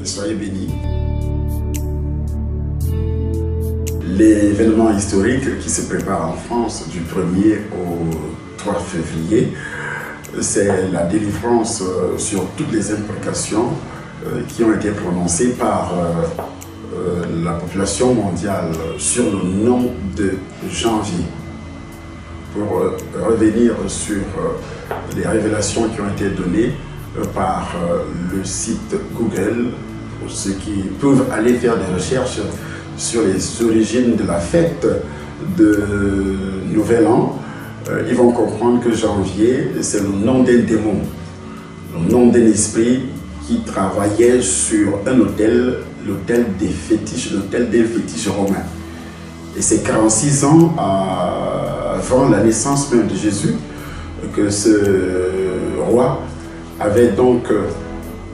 soyez bénis. L'événement historique qui se prépare en France du 1er au 3 février, c'est la délivrance sur toutes les implications qui ont été prononcées par la population mondiale sur le nom de janvier. Pour revenir sur les révélations qui ont été données par le site Google, pour ceux qui peuvent aller faire des recherches sur les origines de la fête de Nouvel An, ils vont comprendre que janvier, c'est le nom d'un démon, le nom d'un esprit qui travaillait sur un autel, l'autel des fétiches, l'autel des fétiches romains. Et c'est 46 ans avant la naissance même de Jésus que ce roi avait donc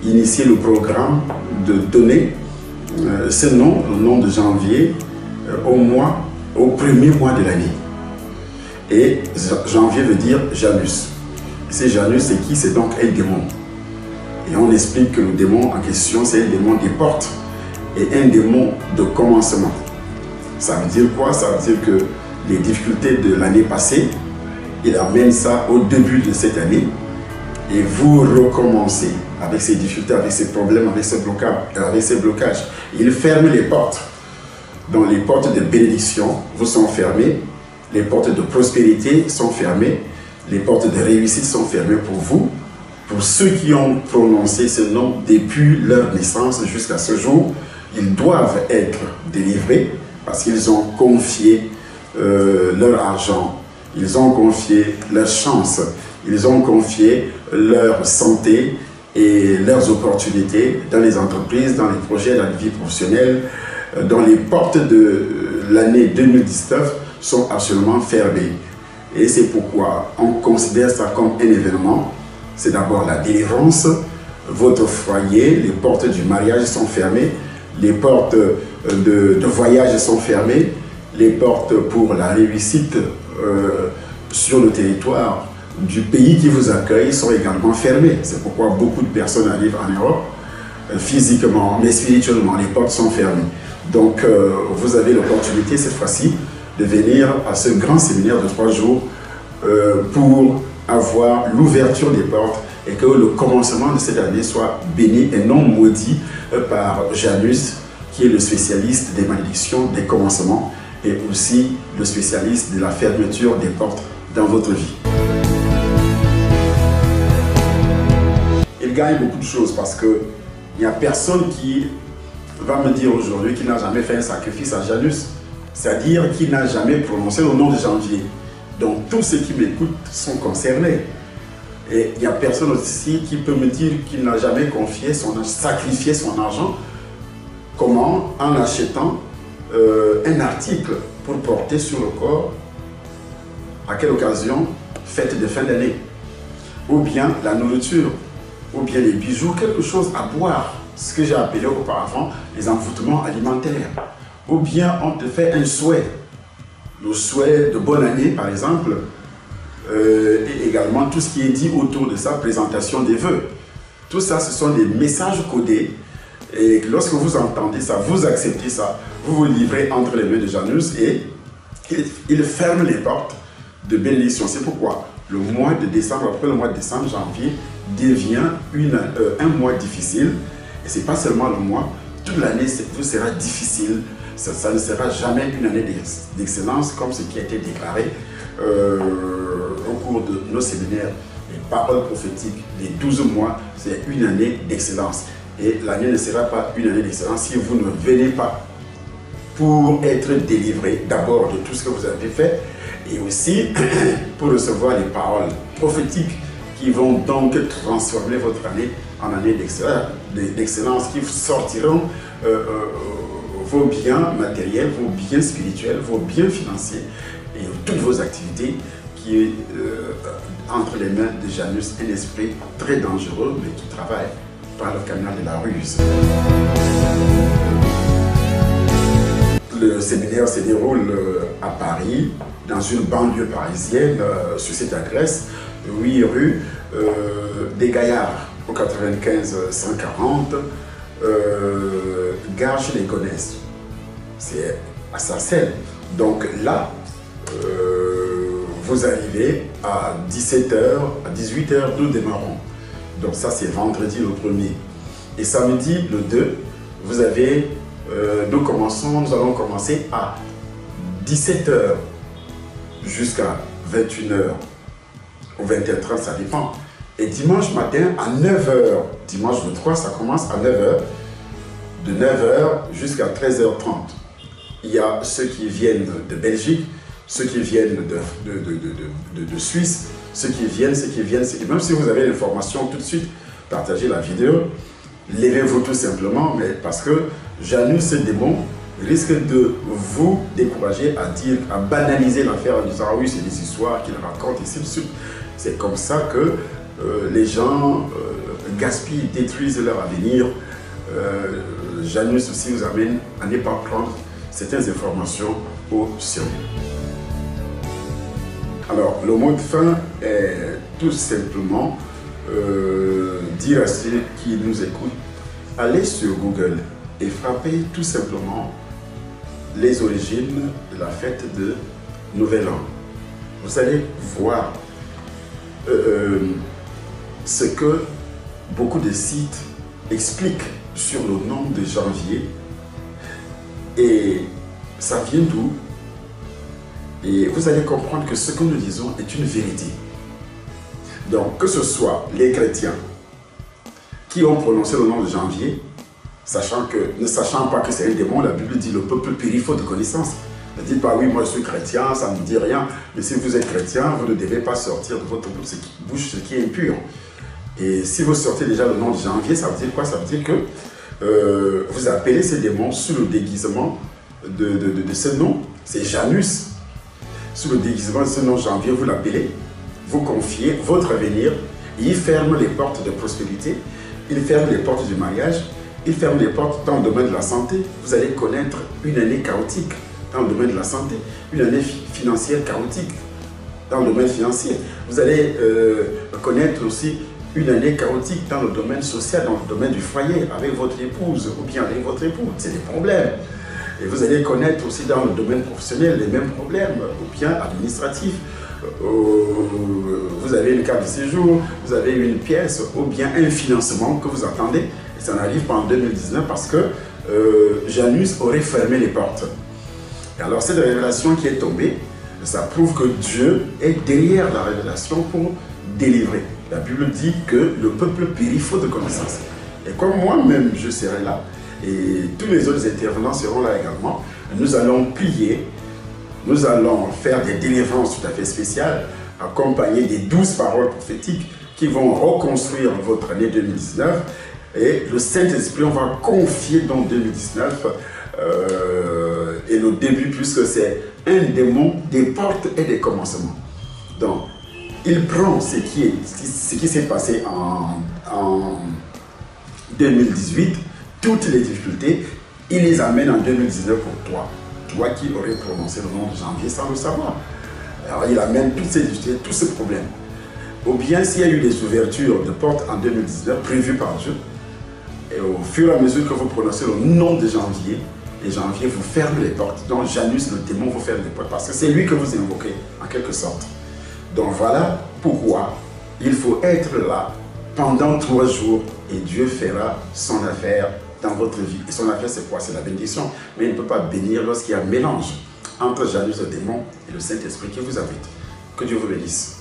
initié le programme de donner ce nom, le nom de janvier, au premier mois de l'année. Et janvier veut dire Janus. Et ce Janus, c'est qui? C'est donc un démon. Et on explique que le démon en question, c'est un démon des portes et un démon de commencement. Ça veut dire quoi? Ça veut dire que les difficultés de l'année passée, il amène ça au début de cette année et vous recommencez avec ces difficultés, avec ces problèmes, avec ces blocages. Il ferme les portes. Donc les portes de bénédiction vous sont fermées, les portes de prospérité sont fermées, les portes de réussite sont fermées pour vous, pour ceux qui ont prononcé ce nom depuis leur naissance jusqu'à ce jour. Ils doivent être délivrés parce qu'ils ont confié leur argent, ils ont confié leur chance, ils ont confié leur santé et leurs opportunités dans les entreprises, dans les projets, dans la vie professionnelle, dont les portes de l'année 2019 sont absolument fermées. Et c'est pourquoi on considère ça comme un événement. C'est d'abord la délivrance, votre foyer, les portes du mariage sont fermées, les portes de voyage sont fermées, les portes pour la réussite sur le territoire du pays qui vous accueille sont également fermées. C'est pourquoi beaucoup de personnes arrivent en Europe physiquement, mais spirituellement, les portes sont fermées. Donc vous avez l'opportunité cette fois-ci de venir à ce grand séminaire de 3 jours pour avoir l'ouverture des portes et que le commencement de cette année soit béni et non maudit par Janus, qui est le spécialiste des malédictions, des commencements et aussi le spécialiste de la fermeture des portes dans votre vie. Il gagne beaucoup de choses parce qu'il n'y a personne qui va me dire aujourd'hui qu'il n'a jamais fait un sacrifice à Janus, c'est-à-dire qu'il n'a jamais prononcé le nom de janvier. Donc tous ceux qui m'écoutent sont concernés. Et il n'y a personne aussi qui peut me dire qu'il n'a jamais sacrifié son argent. Comment? En achetant un article pour porter sur le corps. À quelle occasion? Fête de fin d'année. Ou bien la nourriture, ou bien les bijoux, quelque chose à boire. Ce que j'ai appelé auparavant les envoûtements alimentaires. Ou bien on te fait un souhait. Le souhait de bonne année, par exemple, et également tout ce qui est dit autour de ça, présentation des vœux. Tout ça, ce sont des messages codés. Et lorsque vous entendez ça, vous acceptez ça, vous vous livrez entre les mains de Janus et il ferme les portes de bénédiction. C'est pourquoi le mois de décembre, après le mois de décembre, janvier, devient un mois difficile. Et ce n'est pas seulement le mois, toute l'année vous sera difficile. Ça ne sera jamais une année d'excellence comme ce qui a été déclaré au cours de nos séminaires. Les paroles prophétiques, les 12 mois, c'est une année d'excellence. Et l'année ne sera pas une année d'excellence si vous ne venez pas pour être délivré d'abord de tout ce que vous avez fait et aussi pour recevoir les paroles prophétiques qui vont donc transformer votre année en année d'excellence, qui sortiront vos biens matériels, vos biens spirituels, vos biens financiers et toutes vos activités qui est entre les mains de Janus, un esprit très dangereux mais qui travaille par le canal de la ruse. Le séminaire se déroule à Paris, dans une banlieue parisienne, sur cette adresse, 8 rue des Gaillards, au 95 140. Gare chez les Gonesse. C'est à Sarcelles. Donc là, vous arrivez à 17h, à 18h, nous démarrons. Donc ça, c'est vendredi le 1er. Et samedi, le 2, vous avez, nous allons commencer à 17h jusqu'à 21h ou 20h30, ça dépend. Et dimanche matin à 9h, dimanche le 3, ça commence à 9h, de 9h jusqu'à 13h30. Il y a ceux qui viennent de Belgique, ceux qui viennent de Suisse, ceux qui viennent, même si vous avez l'information tout de suite, partagez la vidéo, levez-vous tout simplement, mais parce que Janus, ce démon, risque de vous décourager à banaliser l'affaire en disant « Ah oui, c'est des histoires qu'il raconte, et ainsi de suite ». C'est comme ça que les gens gaspillent, détruisent leur avenir. Janus aussi vous amène à ne pas prendre certaines informations au sérieux. Alors, le mot de fin est tout simplement dire à ceux qui nous écoutent, allez sur Google et frappez tout simplement les origines de la fête de Nouvel An. Vous allez voir ce que beaucoup de sites expliquent sur le nom de janvier et ça vient d'où. Et vous allez comprendre que ce que nous disons est une vérité. Donc, que ce soit les chrétiens qui ont prononcé le nom de janvier, ne sachant pas que c'est un démon, la Bible dit le peuple périt faute de connaissance. Ne dites pas oui, moi je suis chrétien, ça ne me dit rien. Mais si vous êtes chrétien, vous ne devez pas sortir de votre bouche ce qui est impur. Et si vous sortez déjà le nom de janvier, ça veut dire quoi? Ça veut dire que vous appelez ces démons sous le déguisement de ce nom. C'est Janus. Sous le déguisement de ce nom janvier, vous l'appelez, vous confiez votre avenir. Il ferme les portes de prospérité, il ferme les portes du mariage, il ferme les portes dans le domaine de la santé. Vous allez connaître une année chaotique dans le domaine de la santé, une année financière chaotique dans le domaine financier. Vous allez connaître aussi une année chaotique dans le domaine social, dans le domaine du foyer, avec votre épouse ou bien avec votre époux. C'est des problèmes. Et vous allez connaître aussi dans le domaine professionnel les mêmes problèmes, ou bien administratifs. Vous avez une carte de séjour, vous avez une pièce, ou bien un financement que vous attendez. Et ça n'arrive pas en 2019 parce que Janus aurait fermé les portes. Et alors cette révélation qui est tombée, ça prouve que Dieu est derrière la révélation pour délivrer. La Bible dit que le peuple périt faute de connaissance. Et comme moi-même je serai là, et tous les autres intervenants seront là également, nous allons prier, nous allons faire des délivrances tout à fait spéciales, accompagnées des 12 paroles prophétiques qui vont reconstruire votre année 2019. Et le Saint-Esprit, on va confier dans 2019 et le début, puisque c'est un démon des portes et des commencements. Donc, il prend ce qui s'est passé en 2018, toutes les difficultés, il les amène en 2019 pour toi. Toi qui aurais prononcé le nom de janvier sans le savoir. Alors il amène toutes ces difficultés, tous ces problèmes. Ou bien s'il y a eu des ouvertures de portes en 2019 prévues par Dieu, et au fur et à mesure que vous prononcez le nom de janvier, et janvier vous ferme les portes. Donc Janus, le démon, vous ferme les portes parce que c'est lui que vous invoquez en quelque sorte. Donc voilà pourquoi il faut être là pendant 3 jours et Dieu fera son affaire dans votre vie. Et son affaire, c'est quoi? C'est la bénédiction. Mais il ne peut pas bénir lorsqu'il y a un mélange entre Janus, le démon, et le Saint-Esprit qui vous habite. Que Dieu vous bénisse.